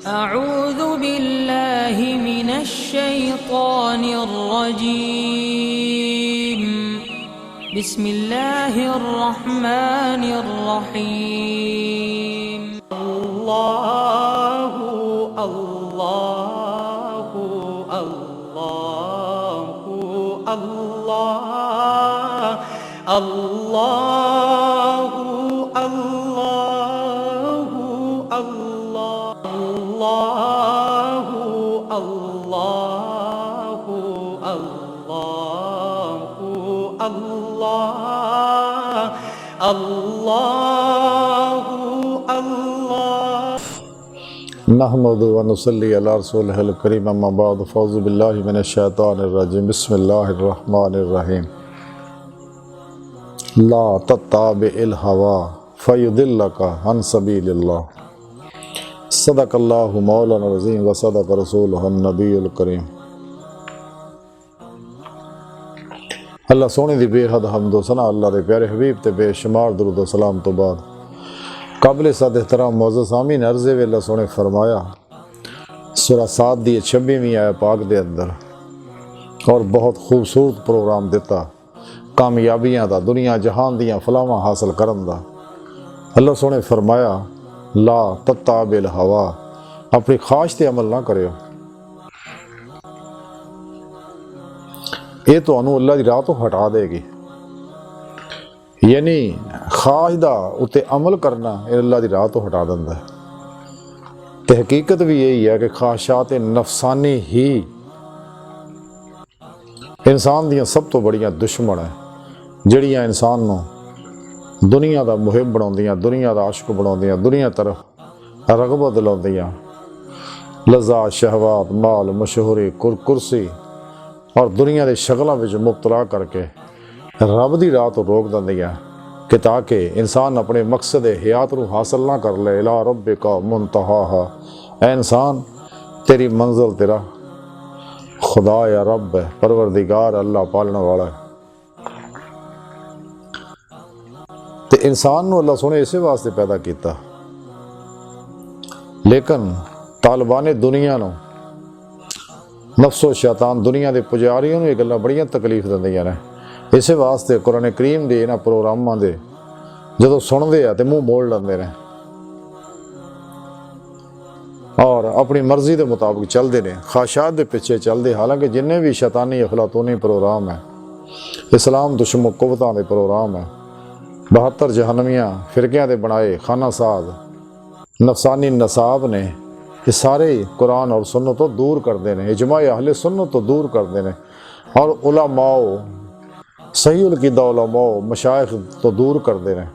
अऊज़ु बिल्लाहि मिनश शैतानिर रजीम। बिस्मिल्लाहिर रहमानिर रहीम। अल्लाहु अल्लाहु अल्लाहु अल्लाह अल्लाहु अल्लाहु अल्लाहु अल्लाहु अल्लाहु अल्लाह अल्लाहु अल्लाह। नहमदु व नुसल्ली अला रसूलिहिल करीम अम्मा बाद फ़ौज़ु बिल्लाहि मिनश शैतानिर रजीम। बिस्मिल्लाहिर रहमानिर रहीम। ला तत्ताबिल हवा फयुदिल्लका अन सबीलिल्लाह। सदक़ल्लाहु मौलाना अज़ीम व सदक़ रसूलुहुन नबीयुल करीम। अल्लाह सोने दी बेहद हम्दो सना अल्लाह दे प्यारे हबीब ते बेशुमार दुरूद व सलाम तो बाद काबिल सद एहतराम मोअज़्ज़ज़ आमीन अर्ज़े वेला सोने फरमाया सूरा साद दी 26वीं आया पाक दे अंदर और बहुत खूबसूरत प्रोग्राम दिता कामयाबियां दा दुनिया जहान दियां फलावां हासिल करन दा। अल्लाह सोने फरमाया ला तत्ताबिल हवा, अपनी ख्वाहिश ते अमल ना करियो। ये तो अल्लाह दी राह तो हटा देगी, यानी ख्वाहिश दा उत्ते अमल करना अल्लाह दी राह तो हटा दिंदा है। ते हकीकत भी यही है कि ख्वाहिशात नफसानी ही इंसान दियां सब तो बड़ियां दुश्मन है, जड़ियां इंसान नूं दुनिया दा मुहिब बनाउंदियां, दुनिया दा आशिक बनाउंदियां, दुनिया तरफ रगबत दिलाउंदियां। लज़्ज़ात, शहवात, माल, मशहूरी, कुर्सी और दुनिया दे शगलों विच मुब्तला करके रब दी राह तो रोक दिंदियां कि ताकि इंसान अपने मकसद हयात नूं हासिल ना कर ले। इला रब्बिका मुंतहाहा, ऐ इंसान तेरी मंजिल तेरा खुदा या रब है, परवरदिगार अल्लाह पालने वाला है। ते इंसान नूं अल्लाह सोने इसे वास्ते पैदा किया, लेकिन तालिबाने दुनिया नूं नफ्सो शैतान दुनिया के पुजारियों नूं ये गल्लां बड़ियां तकलीफ दिंदियां ने। इसे वास्ते कुरान करीम के इन्हां प्रोग्रामां दे जदों सुनते हैं तो मूँह मोड़ लेंदे ने और अपनी मर्जी के मुताबिक चलते हैं, ख्वाहिशात के पिछे चलते। हालांकि जिन्ने भी शैतानी अफलातूनी प्रोग्राम है, इस्लाम दुश्मन कुव्वतां दे प्रोग्राम है, 72 जहन्नमियां फिरकियां दे बनाए खाना साज नफसानी नसाब ने, ये सारे कुरान और सुन्नत तो दूर करते हैं, इजमा अहले सुन्नत तो दूर करते हैं और उलमाओ सही अकीदा उलमाओ मशाइख तो दूर करते हैं।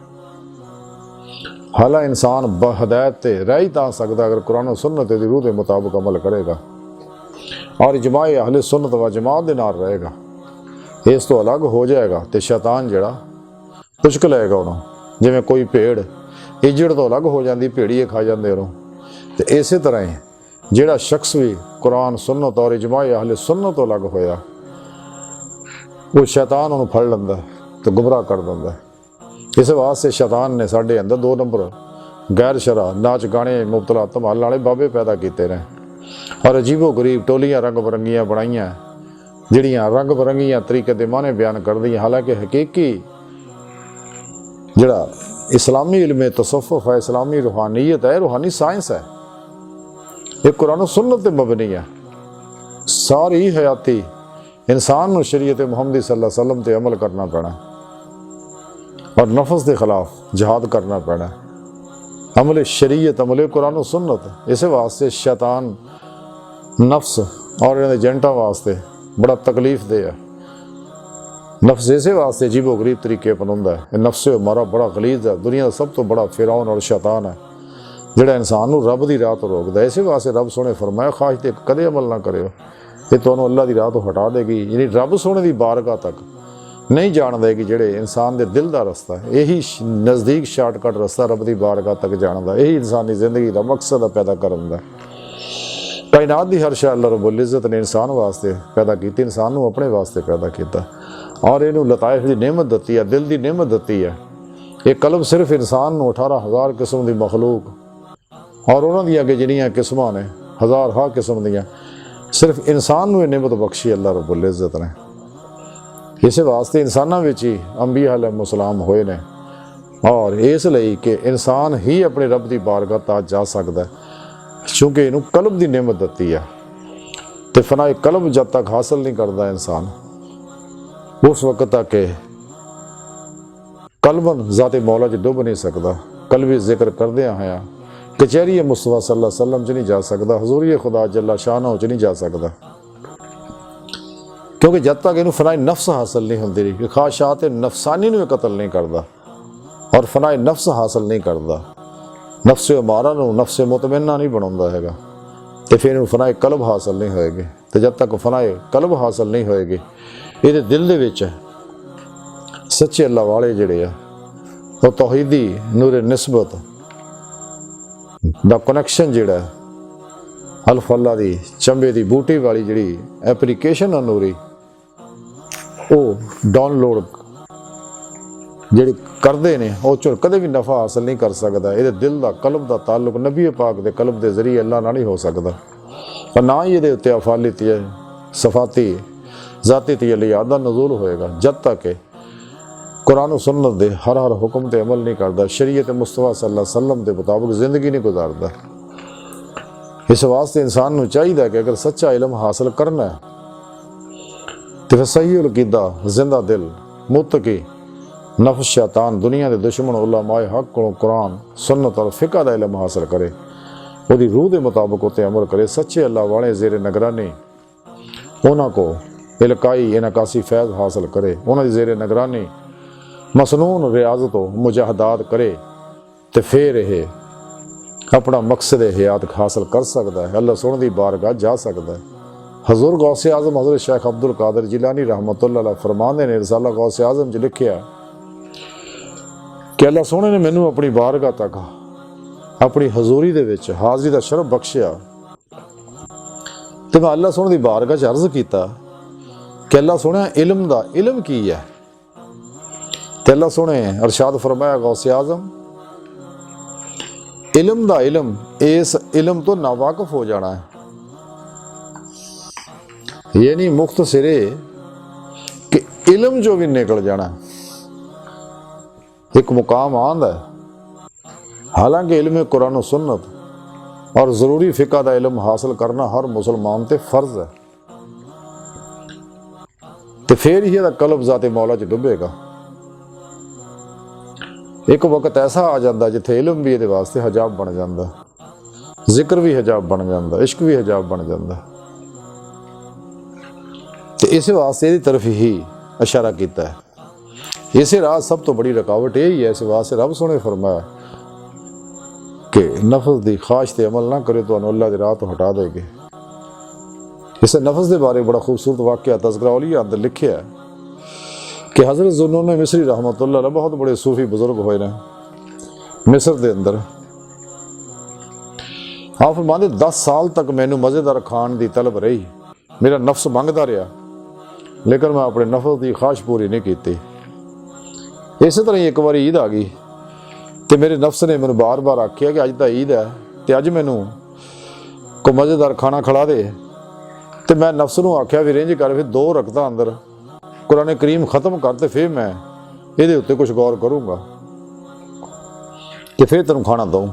हालांकि इंसान बहदायत ते रह ही ता सकता अगर कुरान और सुन्नत दी रूह के मुताबिक अमल करेगा और इजमा अहले सुन्नत व जमात दे नाल रहेगा। इस तो अलग हो जाएगा तो शैतान जड़ा पुचक लेगा उन्होंने, जिवें कोई भेड़ इजड़ तो अलग हो जाती, भेड़िए खा जाते उन्होंने। तो इस तरह ही जिहड़ा शख्स भी कुरान सुन्नत और इजमा अहले सुन्नत तो अलग होया वो शैतान उन्होंने फड़ लेंदा तो गुमराह कर दिंदा। इस वास्ते शैतान ने साढ़े अंदर 2 नंबर गैर शरा नाच गाने मुबतला धमाल वाले बाबे पैदा किए ने और अजीबो गरीब टोलियां रंग बरंगियां बनाइयां जिहड़ियां रंग बरंगियां तरीके दे माने बयान कर दी। हालांकि हकीकी जिहड़ा इस्लामी इल्म तसव्वुफ है, इस्लामी रूहानियत है, रूहानी साइंस है, ये कुरान सुन्नत पे मबनी है। सारी हयाती इंसान नूं शरीयत मुहम्मदी सल्लल्लाहु अलैहि वसल्लम ते अमल करना पैना और नफ्स के खिलाफ जिहाद करना पैना। अमल शरीयत अमल कुरान सुन्नत इस वास्ते शैतान नफ्स और एजेंटा वास्ते बड़ा तकलीफ दे है। नफ्स इस वास्ते अजीबो गरीब तरीके अपनाउंदा है। नफ्स हमारा बड़ा गलीज है, दुनिया का सब तो बड़ा फिरौन और शैतान है जिहड़ा इंसान नूं रब की राह तो रोकदा है। इस वास्ते रब सोने फरमाया ख्वाहिश ते कदे अमल ना करियो, ये तुहानूं अल्लाह की राह तो हटा देगी। यानी रब सोने की बारगाह तक नहीं जान देगी। जिहड़े इंसान के दिल का रस्ता है यही नज़दीक शार्टकट रस्ता रब की बारगाह तक जाने का, यही इंसानी जिंदगी का मकसद है पैदा करन दा। कायनात की हर शै अल्लाह रब्बुल इज़्ज़त ने इंसान वास्ते पैदा की, इंसान नूं अपने वास्ते पैदा किया और इनू लताइफ की नेमत दी है, दिल की नेमत दी है। ये कलम सिर्फ इंसान नूं 18,000 किस्म की मखलूक ਔਰ ਉਹਨਾਂ ਦੀਆਂ ਅੱਗੇ ਜਿਹੜੀਆਂ ਕਿਸਮਾਂ ਨੇ ਹਜ਼ਾਰ ਹਾਂ ਕਿਸਮ ਦੀਆਂ, ਸਿਰਫ ਇਨਸਾਨ ਨੂੰ ਇਹ ਨਿਮਤ ਬਖਸ਼ੀ ਅੱਲਾਹ ਰब्बुल इज़्ज़त ਨੇ। ਇਸੇ ਵਾਸਤੇ ਇਨਸਾਨਾਂ ਵਿੱਚ ਹੀ ਅੰਬੀਆ अलैहिस्सलाम ਹੋਏ ਨੇ, ਔਰ ਇਸ ਲਈ ਕਿ ਇਨਸਾਨ ਹੀ ਆਪਣੇ ਰੱਬ ਦੀ ਬਾਰਗਾਹ ਤੱਕ ਜਾ ਸਕਦਾ, ਕਿਉਂਕਿ ਇਹਨੂੰ ਕਲਬ ਦੀ ਨਿਮਤ ਦਿੱਤੀ ਹੈ। ਤੇ ਫਨਾਏ ਕਲਬ ਜਦ ਤੱਕ ਹਾਸਲ ਨਹੀਂ ਕਰਦਾ ਇਨਸਾਨ, ਉਸ ਵਕਤ ਤੱਕ ਕਲਬਨ ਜ਼ਾਤੇ ਮੌਲਾ 'ਚ ਡੁੱਬ ਨਹੀਂ ਸਕਦਾ। ਕਲਬੀ ਜ਼ਿਕਰ ਕਰਦਿਆਂ ਹੋਇਆ ਕਚਹਿਰੀ ਮੁਸਤਫਾ ਸੱਲੱਲਾਹੁ अलैहि वसल्लम 'ਚ ਨਹੀਂ ਜਾ ਸਕਦਾ, ਹਜ਼ੂਰੀ ਖੁਦਾ ਜੱਲਾ ਸ਼ਾਨਹੁ 'ਚ ਨਹੀਂ ਜਾ ਸਕਦਾ, ਕਿਉਂਕਿ ਜਦ ਤੱਕ ਇਹਨੂੰ ਫਨਾਏ ਨਫਸ ਹਾਸਲ ਨਹੀਂ ਹੁੰਦੀ ਰਹੀ, ਖਾਸ਼ਾਤ ਨਫਸਾਨੀ ਨੂੰ ਕਤਲ ਨਹੀਂ ਕਰਦਾ ਔਰ ਫਨਾਏ ਨਫਸ ਹਾਸਲ ਨਹੀਂ ਕਰਦਾ, ਨਫਸ ਅਮਾਰਾ ਨੂੰ ਨਫਸ ਮੁਤਮਇਨਾ ਨਹੀਂ ਬਣਾਉਂਦਾ ਹੈਗਾ, ਤੇ ਫਿਰ ਇਹਨੂੰ ਫਨਾਏ ਕਲਬ ਹਾਸਲ ਨਹੀਂ ਹੋਏਗੀ। ਤੇ ਜਦ ਤੱਕ ਫਨਾਏ ਕਲਬ ਹਾਸਲ ਨਹੀਂ ਹੋਏਗੀ, ਇਹਦੇ ਦਿਲ ਦੇ ਵਿੱਚ ਸੱਚੇ ਅੱਲਾਹ ਵਾਲੇ ਜਿਹੜੇ ਆ ਉਹ ਤੌਹੀਦੀ ਨੂਰ ਨਿਸਬਤ ਦਾ ਕਨੈਕਸ਼ਨ ਜਿਹੜਾ ਅਲਫ ਅੱਲਾ ਦੀ ਚੰਬੇ ਦੀ ਬੂਟੀ ਵਾਲੀ ਜਿਹੜੀ ਐਪਲੀਕੇਸ਼ਨ ਆ ਨੂਰੀ, ਉਹ ਡਾਊਨਲੋਡ ਜਿਹੜੇ ਕਰਦੇ ਨੇ ਉਹ ਚੋਂ ਕਦੇ ਵੀ ਨਫਾ ਹਾਸਲ ਨਹੀਂ ਕਰ ਸਕਦਾ। ਇਹਦੇ ਦਿਲ ਦਾ ਕਲਬ ਦਾ ਤਾਲੁਕ ਨਬੀ ਪਾਕ ਦੇ ਕਲਬ ਦੇ ਜ਼ਰੀਏ ਅੱਲਾਹ ਨਾਲ ਨਹੀਂ ਹੋ ਸਕਦਾ, ਪਰ ਨਾ ਹੀ ਇਹਦੇ ਉੱਤੇ ਅਫਾਲੀਤੀ ਸਫਾਤੀ ਜ਼ਾਤੀ ਤਜੱਲੀਆਤ ਦਾ ਨਜ਼ੂਲ ਹੋਏਗਾ ਜਦ ਤੱਕ ਕੁਰਾਨ ਸੁन्नत ਦੇ ਹਰ ਹੁਕਮ ਤੇ ਅਮਲ ਨਹੀਂ ਕਰਦਾ, ਸ਼ਰੀਅਤ ਮੁਸਤਫਾ ਸੱਲੱਲਾਹੁ अलैहि वसल्लम ਦੇ ਮੁਤਾਬਕ ਜ਼ਿੰਦਗੀ ਨਹੀਂ ਗੁਜ਼ਾਰਦਾ। ਇਸ ਵਾਸਤੇ ਇਨਸਾਨ ਨੂੰ ਚਾਹੀਦਾ ਕਿ ਅਗਰ ਸੱਚਾ ਇਲਮ ਹਾਸਲ ਕਰਨਾ ਹੈ ਤੇ ਫਿਰ ਸਹੀ ਅਕੀਦਾ, ਜ਼ਿੰਦਾ ਦਿਲ, ਮੁਤਕੀ, ਨਫਸ, ਸ਼ੈਤਾਨ, ਦੁਨੀਆ ਦੇ ਦੁਸ਼ਮਣ ਉਲਮਾਏ ਹੱਕ ਕੋਲੋਂ ਕੁਰਾਨ ਸੁन्नत ਔਰ ਫਿਕਾ ਦਾ ਇਲਮ ਹਾਸਲ ਕਰੇ, ਉਹਦੀ ਰੂਹ ਦੇ ਮੁਤਾਬਕ ਉੱਤੇ ਅਮਲ ਕਰੇ, ਸੱਚੇ ਅੱਲਾਹ ਵਾਲੇ ਜ਼ੇਰੇ ਨਿਗਰਾਨੀ ਉਹਨਾਂ ਕੋ ਇਲਕਾਈ ਇਨਕਾਸੀ ਫੈਜ਼ ਹਾਸਲ करे, ਉਹਨਾਂ ਦੀ ਜ਼ੇਰੇ ਨਿਗਰਾਨੀ ਮਸਨੂਨ ਰਿਆਜ਼ਤ ਮੁਜਾਹਦਾਤ करे, ਤੇ ਫਿਰ ਇਹ अपना मकसद हयात हासिल कर सकता है, अल्लाह सोने की बारगाह जा सकता है। हजूर गौसे आजम हज़रत शेख अब्दुल कादिर जिलानी रहमतुल्लाह अलैह फरमाते ने रिसाला गौसे आजम च लिखिया कि अल्लाह सोने ने मैनू अपनी बारगाह तक अपनी हजूरी दे विच हाज़री दा शरफ बख्शिया, तो मैं अल्लाह सोने की बारगाह च अर्ज किया कि अल्लाह सोने इलम दा इलम की है, तो अल्लाह सोने अरशाद फरमाया गौसे आजम इलम दा इलम, इस इलम तो नावाकफ हो जाना है, ये नहीं मुख्तसरे कि इलम जो भी निकल जाना है, एक मुकाम आंदा है। हालांकि इल्म कुरान और सुन्नत और ज़रूरी फ़िक़ा दा इल्म हासिल करना हर मुसलमान ते फ़र्ज़ है, तो फिर ही कल्ब ज़ाते मौला च डुबेगा। एक वक्त ऐसा आ जाता जिथे इल्म भी ये वास्ते हजाब बन जाता, जिक्र भी हजाब बन जाता, इश्क भी हजाब बन जाता, तो इस वास्ते इहदी तरफ ही इशारा किया है। इसे राह सब तो बड़ी रुकावट यही है, इस वास्ते रब सोने फरमाया कि नफस की ख्वाहिश ते अमल ना करे तो अल्लाह की राह तो हटा देंगे। इस नफस के बारे बड़ा खूबसूरत वाक़या तज़किरा औलिया अंदर लिखे है कि हज़रत ज़ुन्नून मिस्री रहमतुल्लाह अलैह बहुत बड़े सूफी बुजुर्ग होए ने मिस्र के अंदर। आप फरमाते 10 साल तक मैनू मज़ेदार खान की तलब रही, मेरा नफ्स मंगता रहा, लेकिन मैं अपने नफ्स की ख्वाहिश पूरी नहीं की। इस तरह ही एक बार ईद आ गई तो मेरे नफ्स ने मैनू बार बार आख्या कि अज तो ईद है तो अज मैनू को मज़ेदार खाना खिला दे, तो मैं नफ्स नूं आख्या भी रेंज कर, फिर 2 रकतां अंदर कुरान करीम ख़त्म करते फिर मैं ये उत्ते कुछ गौर करूँगा कि फिर तेन खाना दूँ।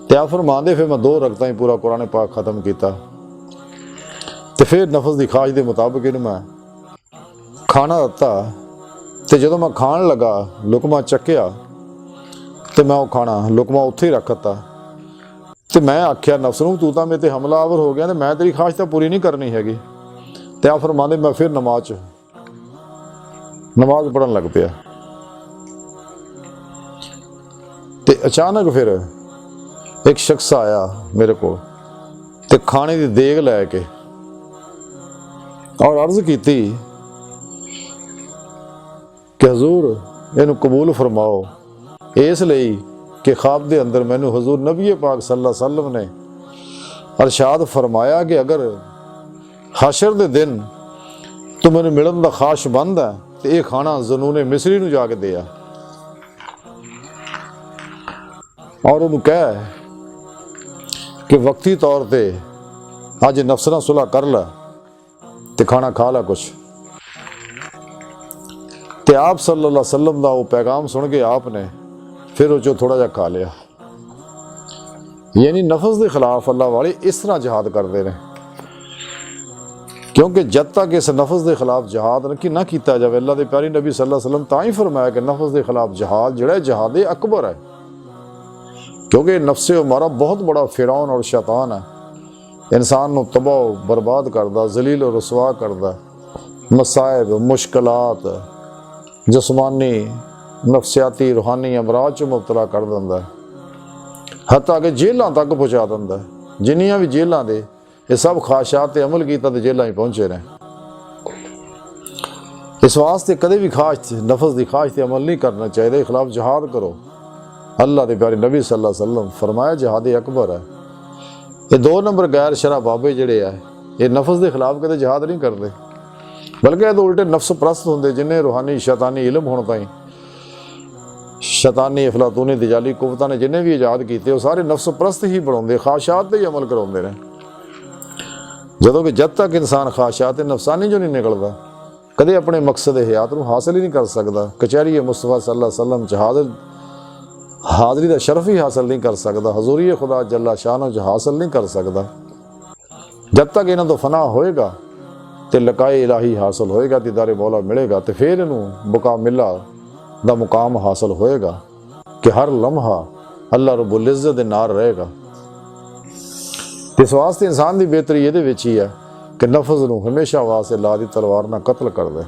तो आप फरमाते फिर मैं 2 रकतां ही पूरा कुरान पाक ख़त्म किया, तो फिर नफस की ख्वाहिश के मुताबिक इन्हूं मैं खाना दिता। तो जो मैं खान लगा लुकमा चक्या तो मैं वो खाना लुकमा उत्थे ही रख दिता, तो मैं आख्या नफ्स नूं तू तो मेरे ते हमलावर हो गया, तो मैं तेरी ख्वाहिश तो पूरी नहीं करनी हैगी। तो आप फरमाते मैं फिर नमाज पढ़न लग पिया। तो अचानक फिर एक शख्स आया मेरे को तो खाने की देग लैके और अर्ज की कि हजूर इनू कबूल फरमाओ, इसलिए कि ख्वाब के अंदर मैनू हजूर नबी पाक सल्लल्लाहु अलैहि वसल्लम ने अरशाद फरमाया कि अगर हशर के दिन तो मैंने मिलन का खाश बंद है तो यह खाना ज़ुन्नून मिस्री नूं जाके दिया। और ਉਹਨੂੰ ਕਹਿ ਕਿ ਵਕਤੀ ਤੌਰ ਤੇ ਅੱਜ ਨਫਸ ਨਾਲ ਸੁਲ੍ਹਾ ਕਰ ਲੈ ਤੇ ਖਾਣਾ ਖਾ ਲੈ ਕੁਛ। ਤੇ ਆਪ ਸੱਲੱਲਾਹੁ ਅਲੈहि ਵਸੱਲਮ ਦਾ ਉਹ ਪੈਗਾਮ ਸੁਣ ਕੇ ਆਪ ਨੇ ਫਿਰ ਉਹ 'ਚੋਂ ਥੋੜਾ ਜਿਹਾ ਖਾ ਲਿਆ। यानी नफ्स के खिलाफ अल्लाह वाले इस तरह जिहाद करते हैं, क्योंकि जब तक इस नफ्स के खिलाफ जिहाद ना किया जाए, अल्लाह के प्यारे नबी सल्लल्लाहु अलैहि वसल्लम तां ही फरमाया कि नफ्स के खिलाफ जिहाद जिहड़ा जिहाद अकबर है, क्योंकि नफ्स हमारा बहुत बड़ा फिरौन और शैतान है, इंसान को तबाह बर्बाद करता, जलील और रसवा करता, मसाइब मुश्किलात जिस्मानी नफसियाती रूहानी अमराज च मुबतला कर दिंदा है, हत्ता कि जेलों तक पहुँचा दिंदा। जिन्नियां भी जेलों के ये सब ख्वाहिशात ते अमल किया तो जेलों ही पहुँचे ने। इस वास्ते कदे भी ख्वाहिश नफस की ख्वाहिश से अमल नहीं करना चाहिए, खिलाफ जिहाद करो। अल्लाह के प्यारे नबी सल्लल्लाहु अलैहि वसल्लम फरमाया जिहाद अकबर है। ये 2 नंबर गैर शरा बाबे जिहड़े है ये नफस के खिलाफ कदे जिहाद नहीं करते, बल्कि ये तो उल्टे नफ्स परस्त होंगे, जिन्हें रूहानी शैतानी इलम होने ताईं शैतानी अफलातूनी दजाली कुवतां ने जिन्हें भी इजाद किए वो सारे नफ्स परस्त ही बनाते, ख्वाहिशात पर ही अमल कराते हैं। जदों कि जब तक इंसान ख्वाहिशात नफसानी जो नहीं निकलता कदे अपने मकसद हयात को हासिल ही नहीं कर सकता। कचहरी मुस्तफा सल्लल्लाहु अलैहि वसल्लम च हाज़री का शरफ ही हासिल नहीं कर सकता, हजूरी खुदा जल्ला शान च हासिल नहीं कर सकता। जब तक इन्हों तो फना होएगा तो लकाए इलाही हासिल होएगा, दीदारे मौला मिलेगा, तो फिर इनू मुकामिला दा मुकाम हासिल होएगा कि हर लम्हा अल्लाह रब्बुल इज़्ज़त दे नाल रहेगा। इस वास्ते इंसान की बेहतरी ये ही है कि नफ्स नूं हमेशा वास्ते ला दी तलवार ना कतल कर दे,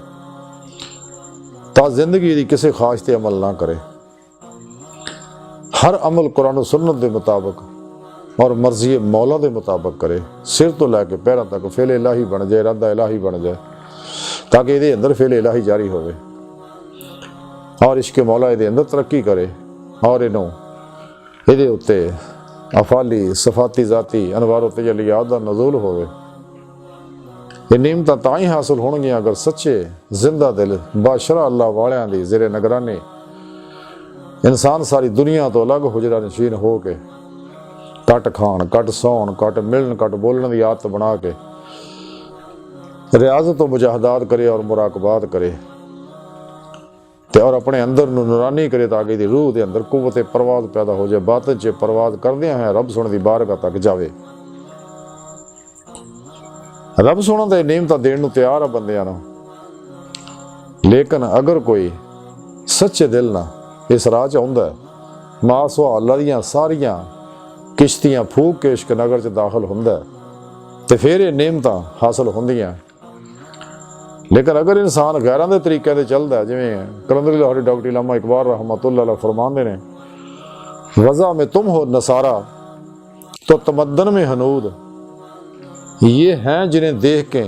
ता जिंदगी की किसी ख्वाहिश ते अमल ना करे। हर अमल कुरान सुन्नत के मुताबिक और मर्जी मौला के मुताबिक करे, सिर तो लैके पैरों तक फेल इलाही बन जाए, इरादा इलाही बन जाए, ताकि ये अंदर फेल इलाही जारी होवे और इश्क मौला ये अंदर तरक्की करे और इनों ये उत्ते अफाली सफाती जाती अनवारो तजलियात दा नज़ूल होवे। ये नियमत तां ही हासिल होणगियां अगर सच्चे जिंदा दिल बाशरा अल्लाह वालियां दी ज़ेरे निगरानी इंसान सारी दुनिया तो अलग हुजरा नशीन हो के घट खाण घट सौण घट मिलन घट बोलने की आदत बना के रियाजत तो मुजाहदात करे और मुराकबात करे और अपने अंदर नूरानी करे, ताकि दी रूह के अंदर कुव्वत परवाज पैदा हो जाए, बातिन च परवाज करदे हैं रब सोने की बारगाह तक जावे। रब सोना तो नियमत देण नूं तैयार है बंदियां नूं, लेकिन अगर कोई सच्चे दिल ना इस राह च आउंदा है, मां सुहाला दियां सारियां किश्तियां फूक के इश्क नगर च दाखिल हुंदा है ते फिर ये नियमतां हासिल हुंदियां। लेकिन अगर इंसान गैरां दे तरीके ते चलदा, जिवें कलंदरी लाहौरी डॉक्टर इलामा इकबाल रहमतुल्लाह अलैह फरमांदे ने, वज़ा में तुम हो नसारा तो तमद्दन में हनूद, ये हैं जिन्हें देख के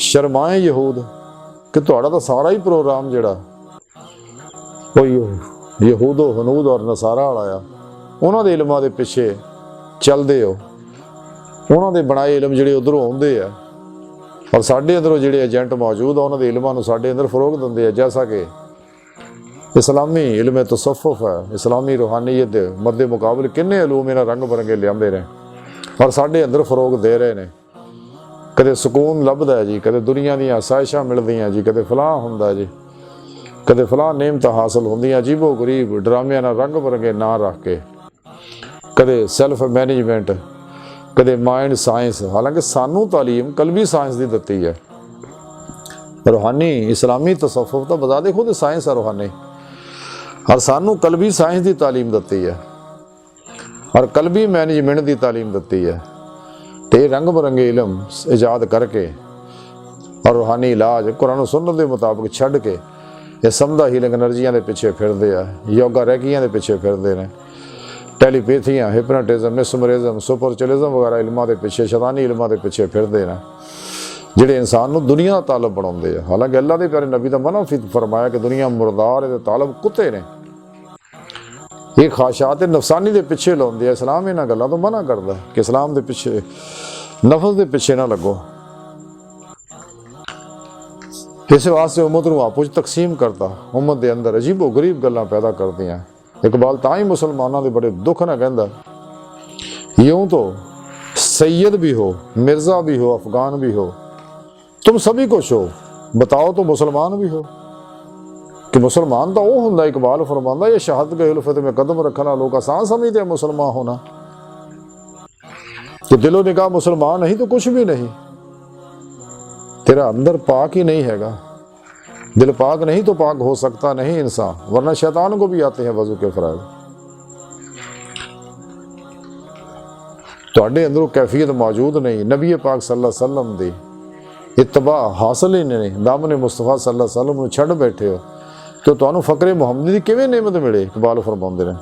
शर्माए यहूद, कि तुहाड़ा तो सारा ही प्रोग्राम जिहड़ा कोई यहूदो हनूद और नसारा वाला आ, उन्हां दे इलमां दे पिछे चलदे हो, उन्हां दे बनाए इलम जिहड़े उधरों आउंदे आ और साढ़े अंदरों जिहड़े एजेंट मौजूद आ उन्होंने इलमां नूं साढ़े अंदर फरोग दिंदे हैं। जैसा कि इस्लामी इल्म तसव्वुफ है, इस्लामी रूहानीयत मद्दे मुकाबले किन्ने इलूम इन्हां रंग बरंगे लियाते हैं और साढ़े अंदर फरोग दे रहे हैं। कदे सुकून लभदा है जी, कदे दुनिया दी आसाइशां मिलदियां जी, कदे फलां हुंदा जी, कदे फलां नेमत हासिल होंदियां, अजीबो गरीब ड्रामियां नाल रंग बरंगे ना रख के, कदे सैल्फ मैनेजमेंट, कदे माइंड साइंस। हालांकि सानू तालीम कलबी साइंस की दती है, रूहानी इस्लामी तसव्वुफ तो बजादे खुद साइंस है रूहानी, और सानू कलबी साइंस की तालीम दती है और कलबी मैनेजमेंट की तालीम दती है। तो ये रंग बरंगे इलम ईजाद करके और रूहानी इलाज कुरान सुन्नत के मुताबिक छड़ के ये समझा हीलिंग एनर्जियां के पिछे फिरते हैं, योगा रैकियां के पिछे फिरते हैं, टैलीपैथियां, हिप्नोटिज्म, मिसमरिज्म, सुपरचुलिज्म वगैरह इलमां के पिछे शैतानी इलमां के पिछे फिरते हैं, जिहड़े इंसान को दुनिया का तालब बनाते हैं। हालांकि अल्लाह के प्यारे नबी का मना फरमाया कि दुनिया मुर्दार है, तालब कुत्ते ने, ये ख्वाहिशात नफसानी के पिछे लाते हैं। इस्लाम इन्हां गल्लां तो मना करता कि इस्लाम के पिछे नफस के पिछे ना लगो। इस वास्ते उम्मत को आपस तकसीम करता, उम्मत के अंदर अजीबो गरीब गल्लां पैदा करदियां इकबाल ਤਾਂ ਹੀ मुसलमानों के बड़े दुख ना कहता, यूं तो सैयद भी हो, मिर्ज़ा भी हो, अफगान भी हो, तुम सभी कुछ हो, बताओ तो मुसलमान भी हो। कि मुसलमान तो वो होंदा, इकबाल फरमांदा ये शहादत के उल्फत में कदम रखना लोग आसान समझते हैं मुसलमान होना, तो दिलो निगाह मुसलमान नहीं तो कुछ भी नहीं। तेरा अंदर पाक ही नहीं हैगा, दिल पाक नहीं तो पाक हो सकता नहीं इंसान, वरना शैतान को भी आते हैं वजू के फराज। तुहाडे अंदरों कैफियत मौजूद नहीं, नबी पाक सल्लल्लाहु अलैहि वसल्लम दी इत्तबा हासिल ही नहीं, दामन मुस्तफा सल्लल्लाहु अलैहि वसल्लम नूं छड्ड बैठे हो, तो तुहानूं फकरे मुहम्मदी दी किवें नेमत मिले। इकबाल फरमाउंदे ने,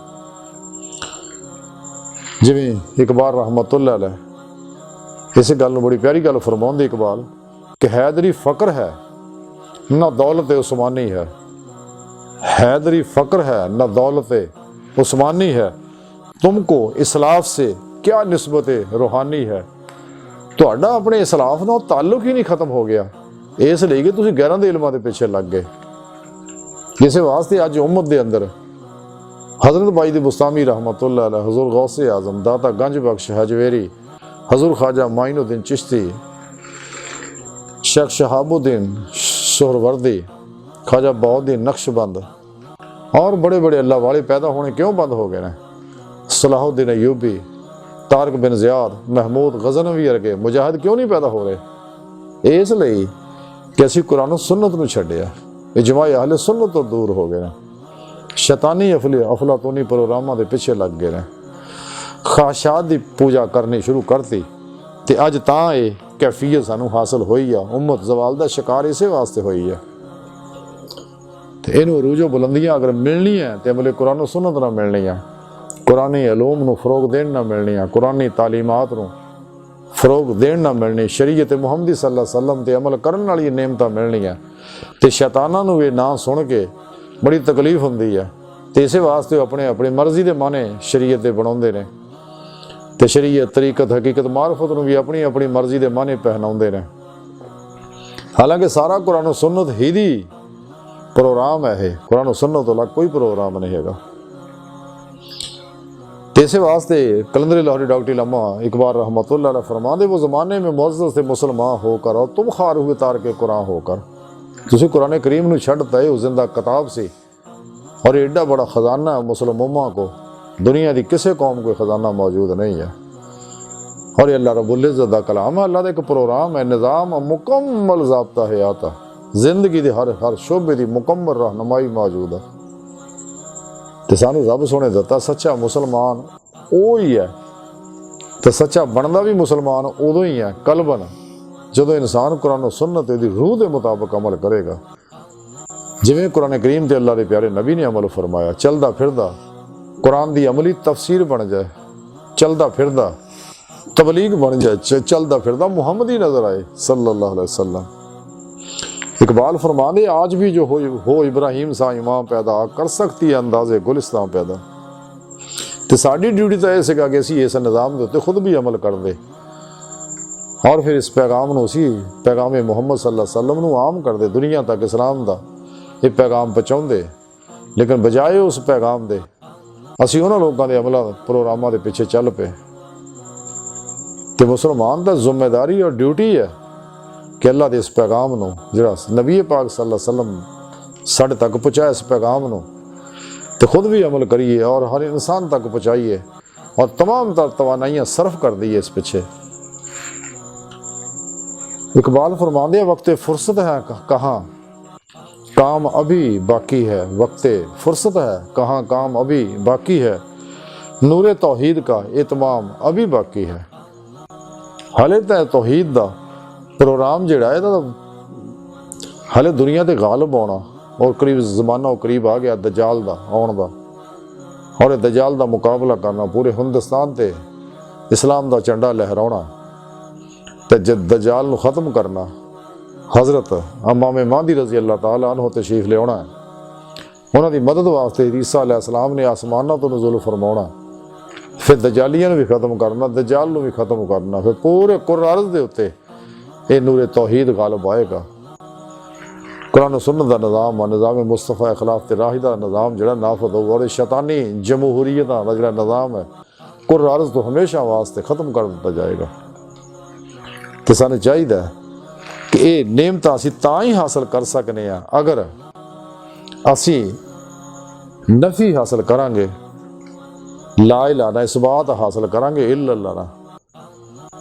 जिवें इकबाल रहमतुल्लाह अलैह इस गल नूं बड़ी प्यारी गल फरमाउंदे इकबाल कि हैदरी फकर है ना दौलत उस्मानी है, हैदरी फकर है ना दौलत उस्मानी है, तुमको इस्लाफ से क्या निस्बत रूहानी है। तुहाडा अपने इस्लाफ नाल ताल्लुक ही नहीं खत्म हो गया, इसलिए कि तुसीं गैरां दे इल्मां दे पिछे लग गए। इस वास्ते अज उम्मत दे अंदर हजरत बाई दी बुस्तामी रहमतुल्लाह अलैह, हजूर गौसे आजम दाता गंज बख्श हजवेरी, हजूर ख्वाजा माइनुद्दीन चिश्ती, शेख शहाबुद्दीन सोहरवर्दी, ख्वाजा बहाउद्दीन नक्शबंद और बड़े बड़े अल्लाह वाले पैदा होने क्यों बंद हो गए हैं। सलाहुद्दीन अयूबी, तारक बिन ज़ियाद, महमूद गज़नवी वर्गे मुजाहिद क्यों नहीं पैदा हो रहे। इसलिए कि असीं कुरान सुन्नत नूं छड्डिया, इजमाए अहले सुन्नत तो दूर हो गए, शैतानी अफलातूनी प्रोग्रामां दे पिछे लग गए ने, ख्वाहिशात दी पूजा करनी शुरू करती, ते अज तां ये कैफियत सानू हासिल हुई है। उम्मत जवाल दा शिकार इसे वास्ते हुई है। तो इनू अरूजो बुलंदियां अगर मिलनी है तो अमले कुरान सुन्नत ना मिलनी है, कुरानी अलूम नू फरोग देन ना मिलनी है, कुरानी तालीमात नू फरोग देन ना मिलनी, शरीयत मुहम्मदी सल्लल्लाहु अलैहि वसल्लम ते अमल करन वाली नेमतां मिलनी है। तो शैतानां नू ये ना सुन के बड़ी तकलीफ हुंदी है, तो इस वास्ते अपने अपनी मर्जी के माने शरीयत दे बनाउंदे ने, तो शरीयत तरीकत हकीकत मारफत नूं भी अपनी अपनी मर्जी के माने पहनाउंदे ने। हालांकि सारा कुरान सुन्नत ही दी प्रोग्राम है, कुरान सुन्नत तो अलग कोई प्रोग्राम नहीं है। इस वास्ते कलंदर लाहौरी डॉक्टर लम्मा इकबाल रहमतुल्लाह अलैह फरमाते, वो ज़माने में मुअज़्ज़ज़ से मुसलमान होकर और तुम खार हुए तार के कुरान होकर, तुसी कुरान करीम नूं छड्डता है उस जिंदा किताब से, और एडा बड़ा खजाना है मुसलम उम्मा को, दुनिया की किसी कौम को खजाना मौजूद नहीं है। और ये अल्लाह रब्बुल इज़्ज़त दा कलाम है, अल्लाह दा एक प्रोग्राम है, निज़ाम मुकम्मल ज़ाब्ता हयात है, जिंदगी के हर शोबे की मुकम्मल रहनुमाई मौजूद है। तो सानू रब सोने दिता सच्चा मुसलमान वो ही है, तो सच्चा बनता भी मुसलमान उदों ही है कलबन, जदों इंसान कुरान सुन्नत दी रूह के मुताबिक अमल करेगा। जिवें कुरान करीम ते अल्लाह के प्यारे नबी ने अमल फरमाया, चलदा फिरदा कुरान की अमली तफसीर बन जाए, चलदा फिरदा तबलीग बन जाए, चलदा फिरदा मुहम्मदी नजर आए सल्लल्लाहु अलैहि वसल्लम। इकबाल फरमाते, आज भी जो हो इब्राहिम सा इमाम पैदा कर सकती है अंदाजे गुलिस्तान पैदा। तो साड़ी ड्यूटी तो यह सीगा कि असी इस निज़ाम के उत्ते खुद भी अमल कर दे, और फिर इस पैगाम नूं उसी पैगाम मुहम्मद सल्लल्लाहु अलैहि वसल्लम नूं आम कर दे, दुनिया तक इस्लाम दा ये पैगाम पहुँचाउंदे। लेकिन बजाए उस पैगाम दे असी उन्हां लोगों के अमलों प्रोग्रामां दे पिछे चल पे। तो मुसलमान दा जिम्मेदारी और ड्यूटी है कि अल्लाह के इस पैगाम नूं जिहड़ा नबी पाक सल्लल्लाहु अलैहि वसल्लम साढ़े तक पहुँचाया, इस पैगाम नूं तो खुद भी अमल करिए और हर इंसान तक पहुँचाइए, और तमाम तर तवानाइयाँ सर्फ कर दी इस पिछे। इकबाल फरमाते, वक्त फुर्सत है कहाँ काम अभी बाकी है, वक्त फुर्सत है कहाँ काम अभी बाकी है, नूरे तौहीद का इतमाम अभी बाकी है। हाले तो तौहीद का प्रोग्राम जिहड़ा है हाले दुनिया ते गालिब होना, और करीब जमाना करीब आ गया दजाल दा आउण दा, और दजाल दा मुकाबला करना, पूरे हिंदुस्तान ते इस्लाम दा झंडा लहराउणा, ते दजाल नूं खत्म करना। हज़रत इमाम महदी रज़ी अल्लाह ताला अन्हु तशरीफ लियाउणा है, उन्हां दी मदद वास्ते ईसा अलैहिस्सलाम ने आसमानां तो नज़ुल फरमाउणा, फिर दजालियां भी खत्म करना, दजाल नूं भी खत्म करना, फिर पूरे कुर्र अर्ज़ दे उत्ते ये नूरे तौहीद गालिब आएगा। कुरान सुन्नत का निज़ाम निज़ाम मुस्तफ़ा खिलाफ ते राही का निज़ाम जो नाफद हो और शैतानी जमहूरीयत का जो निज़ाम है कुर अर्ज़ तो हमेशा वास्ते ख़त्म कर दिता जाएगा। तो सानू चाहिए कि ये नेमत असीं तां ही हासिल कर सकने अगर असीं नफ़ी हासिल करांगे, ला इलाहा ना, इस बात हासिल करांगे इल्लल्लाह ना,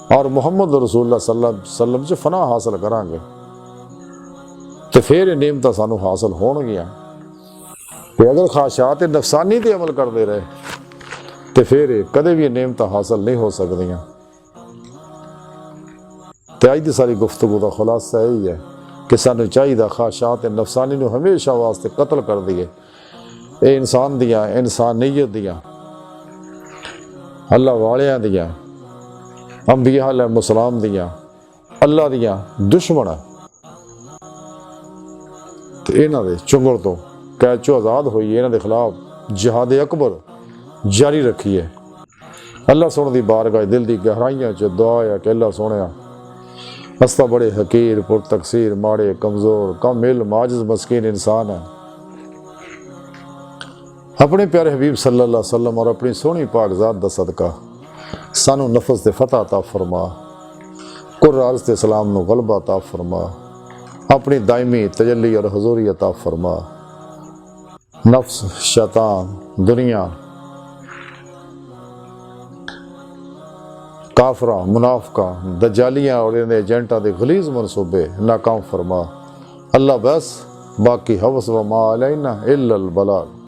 और मुहम्मद रसूलुल्लाह सल्लल्लाहु अलैहि वसल्लम च फना हासिल करांगे तो फिर ये नेमत सानू हासिल होणगियां। ते अगर ख्वाहिशात नफसानी ते अमल करते रहे तो फिर कदे भी नेमत हासिल नहीं हो सकदियां। तो अज की सारी गुफ्तगू का खुलासा यही है कि सानू चाहिए ख्वाहिशात नफसानी नू हमेशा वास्ते कतल कर दिए। ये इंसान दियां, इंसानियत दियां, अल्लाह वालियां दियां, अंबिया अलैहिस्सलाम दियां, अल्लाह दियां दुश्मन है। तो इन्हां दे चुंगल तो कैद चो आज़ाद होइए, इन्हां दे खिलाफ जिहाद अकबर जारी रखिए। अल्लाह सोने की बारगाह दिल की गहराइयां च दुआ है कि अल्लाह सोने अस बड़े हकीर पुर तकसीर माड़े कमज़ोर कम इल्म आजिज़ मस्कीन इंसान है। अपने प्यारे हबीब सल्लल्लाहु अलैहि वसल्लम और अपनी सोहनी पाक ज़ात दा सदका सानू नफस ते फतह अता फरमा, कुर अर्ज़ ते सलाम नू गलबा अता फरमा, अपनी दायमी तजल्ली और हजूरी अता फरमा। नफ्स, शैतान, दुनिया, काफरा, मुनाफका, दजालियाँ और इन्हें एजेंटा के गलीज मनसूबे नाकाम फरमा। अल्लाह बस बाकी हवस व मा अलैना इल्लल बलाग।